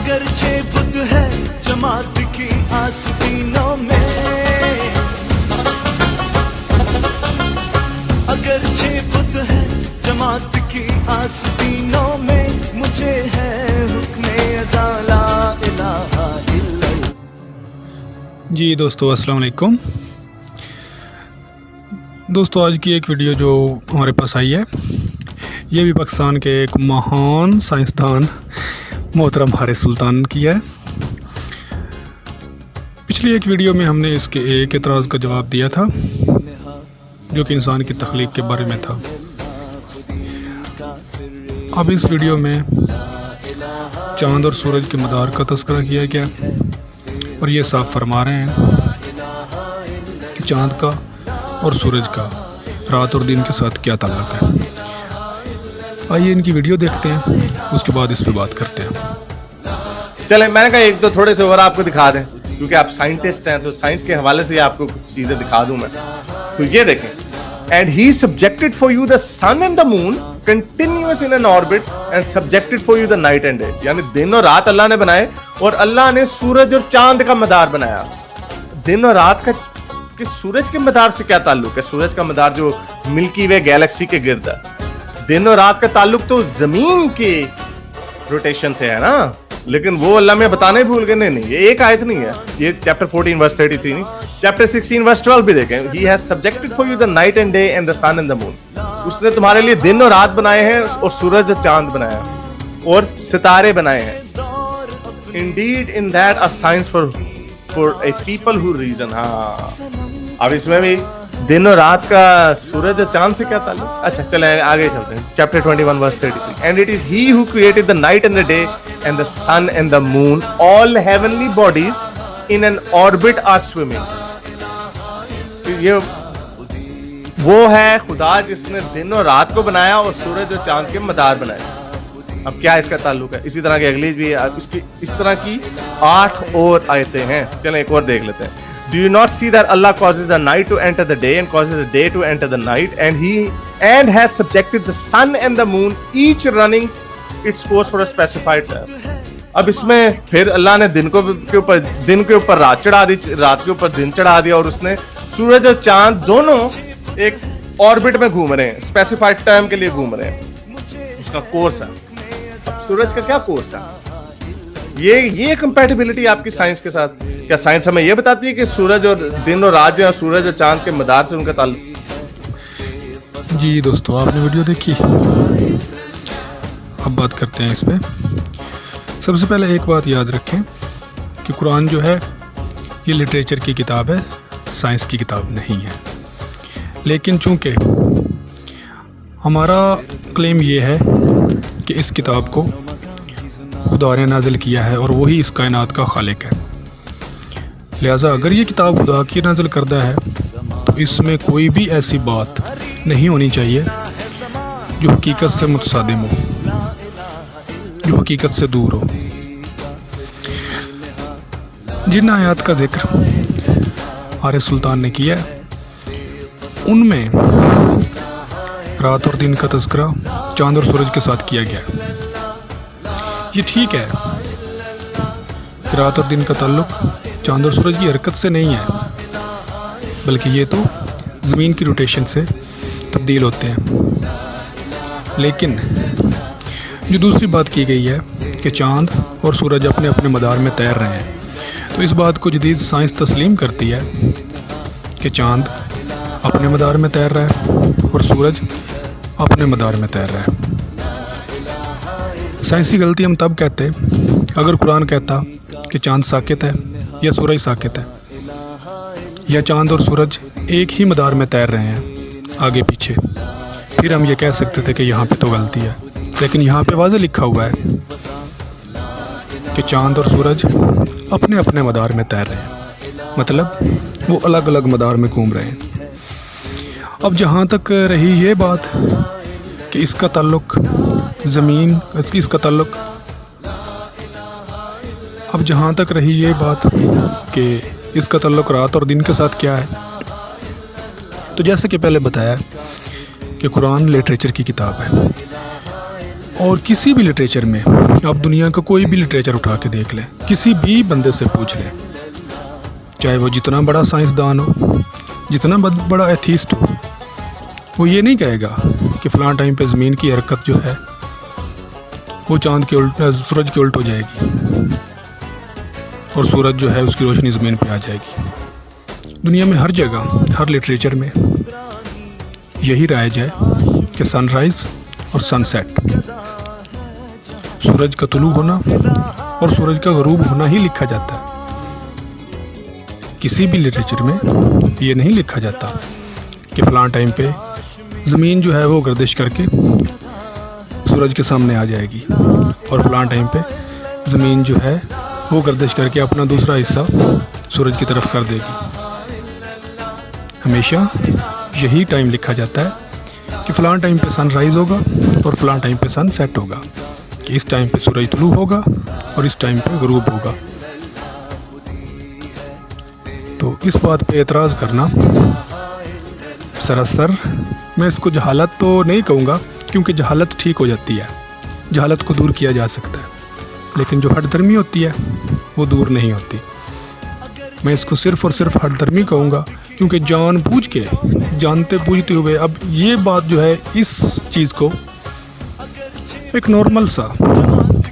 अगरचे बुत है जमात की आस्तीनों में, अगरचे बुत है जमात की आस्तीनों में, मुझे है हुक्म अज़ा ला इलाहा इल्लल्लाह। जी दोस्तों अस्सलाम वालेकुम। दोस्तों आज की एक वीडियो जो हमारे पास आई है ये भी पाकिस्तान के एक महान साइंसदान मोहतरम हारिस सुल्तान की है। पिछली एक वीडियो में हमने इसके एक एतराज़ का जवाब दिया था जो कि इंसान की तख्लीक के बारे में था। अब इस वीडियो में चाँद और सूरज के मदार का तज़किरा किया गया और ये साफ फरमा रहे हैं कि चाँद का और सूरज का रात और दिन के साथ क्या ताल्लुक़ है। आइए इनकी वीडियो देखते हैं, उसके बाद इस पर बात करते हैं। चलें, मैंने कहा एक दो थोड़े से और आपको दिखा दें क्योंकि आप साइंटिस्ट हैं तो साइंस के हवाले से आपको कुछ चीज़ें दिखा दूं मैं। तो ये देखें, and he subjected for you the sun and the moon continuous in an orbit and subjected for you the night and day. यानी दिन और रात अल्लाह ने बनाए और अल्लाह ने सूरज और चांद का मदार बनाया। दिन और रात का कि सूरज के मदार से क्या ताल्लुक है? सूरज का मदार जो मिल्की वे गैलेक्सी के गिर्द है, दिन और रात का ताल्लुक तो जमीन के रोटेशन से है ना। लेकिन वो अल्लाह में बताने भूल गए। नहीं, ये एक आयत नहीं है, ये चैप्टर 14 वर्स 33 नहीं, चैप्टर 16 वर्स 12 भी देखें। He has subjected for you the night and day and the sun and the moon. उसने तुम्हारे लिए दिन और रात बनाए हैं और सूरज और चांद बनाया और सितारे बनाए हैं। Indeed in that a signs for a people who reason. हाँ, अब इसमें भी दिन और रात का सूरज और चांद से क्या ताल्लुक? अच्छा चले आगे चलते हैं। Chapter 21 verse 33, and it is he who created the night and the day and the sun and the moon, all heavenly bodies in an orbit are swimming. ये वो है खुदा जिसने दिन और रात को बनाया और सूरज और चांद के मदार बनाए। अब क्या इसका ताल्लुक है? इसी तरह की अगली भी इसकी इस तरह की 8 और आयतें हैं। चलें एक और देख लेते हैं। Do you not see that Allah causes the night to enter the day and causes the day to enter the night, and has subjected the sun and the moon, each running its course for a specified time. अब इसमें फिर अल्लाह ने दिन के ऊपर रात चढ़ा दी, रात के ऊपर दिन चढ़ा दिया और उसने सूरज और चांद दोनों एक ऑर्बिट में घूम रहे हैं, स्पेसिफाइड टाइम के लिए घूम रहे हैं। उसका कोर्स है। अब सूरज का क्या कोर्स है? ये कंपैटिबिलिटी आपकी साइंस के साथ। क्या साइंस हमें यह बताती है कि सूरज और दिन और रात जो है सूरज और चांद के मदार से उनका ताल्लुक? जी दोस्तों आपने वीडियो देखी, अब बात करते हैं इस पे। सबसे पहले एक बात याद रखें कि कुरान जो है ये लिटरेचर की किताब है, साइंस की किताब नहीं है। लेकिन चूंकि हमारा क्लेम ये है कि इस किताब को खुदा ने नाजिल किया है और वही इस कायनात का खालिक है, लिहाजा अगर ये किताब खुदा की नाजिल करदा है तो इसमें कोई भी ऐसी बात नहीं होनी चाहिए जो हकीकत से मुतसादिम हो, जो हकीकत से दूर हो। जिन आयात का जिक्र हारिस सुल्तान ने किया उनमें रात और दिन का तज़किरा चांद और सूरज के साथ किया गया। ये ठीक है कि रात और दिन का ताल्लुक चांद और सूरज की हरकत से नहीं है, बल्कि ये तो ज़मीन की रोटेशन से तब्दील होते हैं। लेकिन जो दूसरी बात की गई है कि चांद और सूरज अपने अपने मदार में तैर रहे हैं, तो इस बात को जदीद साइंस तस्लीम करती है कि चांद अपने मदार में तैर रहा है और सूरज अपने मदार में तैर रहा है। साइंसी गलती हम तब कहते अगर कुरान कहता कि चांद साकित है या सूरज साकित है, या चांद और सूरज एक ही मदार में तैर रहे हैं आगे पीछे, फिर हम ये कह सकते थे कि यहाँ पे तो गलती है। लेकिन यहाँ पे वाज़ेह लिखा हुआ है कि चांद और सूरज अपने अपने मदार में तैर रहे हैं, मतलब वो अलग अलग मदार में घूम रहे हैं। अब जहाँ तक रही ये बात कि इसका ताल्लुक़ ज़मीन, इसका ताल्लुक़, अब जहाँ तक रही ये बात कि इसका ताल्लुक़ रात और दिन के साथ क्या है, तो जैसे कि पहले बताया कि कुरान लिटरेचर की किताब है। और किसी भी लिटरेचर में आप दुनिया का कोई भी लिटरेचर उठा के देख लें, किसी भी बंदे से पूछ लें, चाहे वो जितना बड़ा साइंसदान हो, जितना बड़ा एथीस्ट हो, वो ये नहीं कहेगा कि फ़लाँ टाइम पे ज़मीन की हरकत जो है वो चांद के उल्ट, सूरज के उल्ट हो जाएगी और सूरज जो है उसकी रोशनी ज़मीन पे आ जाएगी। दुनिया में हर जगह, हर लिटरेचर में यही राइज है कि सनराइज़ और सनसेट, सूरज का तुलू होना और सूरज का गरूब होना ही लिखा जाता है। किसी भी लिटरेचर में ये नहीं लिखा जाता कि फ़लाँ टाइम पे ज़मीन जो है वो गर्दिश करके सूरज के सामने आ जाएगी और फ़लाँ टाइम पे ज़मीन जो है वो गर्दिश करके अपना दूसरा हिस्सा सूरज की तरफ कर देगी। हमेशा यही टाइम लिखा जाता है कि फ़लाँ टाइम पे सनराइज़ होगा और फ़लाँ टाइम पे सन सेट होगा, कि इस टाइम पे सूरज तुलू होगा और इस टाइम पे गरूब होगा। तो इस बात पे एतराज़ करना सरासर, मैं इसको जहालत तो नहीं कहूँगा, क्योंकि जहालत ठीक हो जाती है, जहालत को दूर किया जा सकता है, लेकिन जो हठधर्मी होती है वो दूर नहीं होती। मैं इसको सिर्फ़ और सिर्फ हठधर्मी कहूँगा, क्योंकि जानबूझ के, जानते बूझते हुए, अब ये बात जो है, इस चीज़ को एक नॉर्मल सा,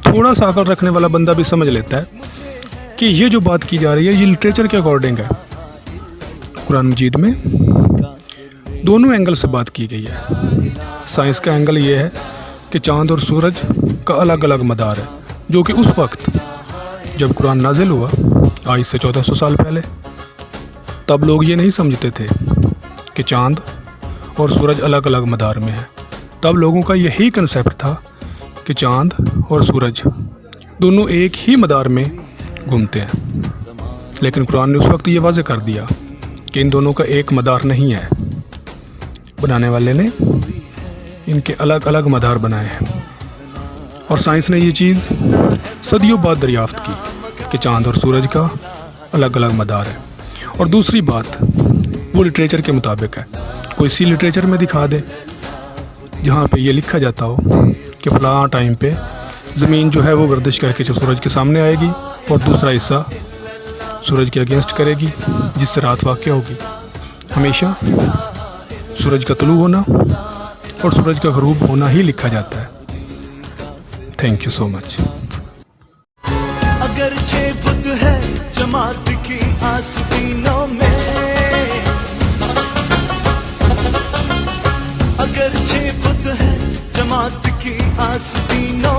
थोड़ा सा अकल रखने वाला बंदा भी समझ लेता है कि ये जो बात की जा रही है ये लिटरेचर के अकॉर्डिंग है। कुरान मजीद में दोनों एंगल से बात की गई है। साइंस का एंगल ये है कि चाँद और सूरज का अलग अलग मदार है, जो कि उस वक्त जब कुरान नाजिल हुआ, आज से 1400 साल पहले, तब लोग ये नहीं समझते थे कि चाँद और सूरज अलग अलग मदार में है। तब लोगों का यही कंसेप्ट था कि चाँद और सूरज दोनों एक ही मदार में घूमते हैं। लेकिन कुरान ने उस वक्त ये वाज़े कर दिया कि इन दोनों का एक मदार नहीं है, बनाने वाले ने इनके अलग अलग मदार बनाए हैं। और साइंस ने ये चीज़ सदियों बाद दरियाफ्त की कि चाँद और सूरज का अलग अलग मदार है। और दूसरी बात, वो लिटरेचर के मुताबिक है। कोई सी लिटरेचर में दिखा दे जहाँ पे ये लिखा जाता हो कि फ़लाँ टाइम पे ज़मीन जो है वो गर्दिश करके सूरज के सामने आएगी और दूसरा हिस्सा सूरज के अगेंस्ट करेगी, जिससे रात वाक़ होगी। हमेशा सूरज का तुलू होना और सूरज का गरूब होना ही लिखा जाता है। Thank you so much. अगर बुत है जमात की आस्तीनों में, अगर बुत है जमात की आस्तीनों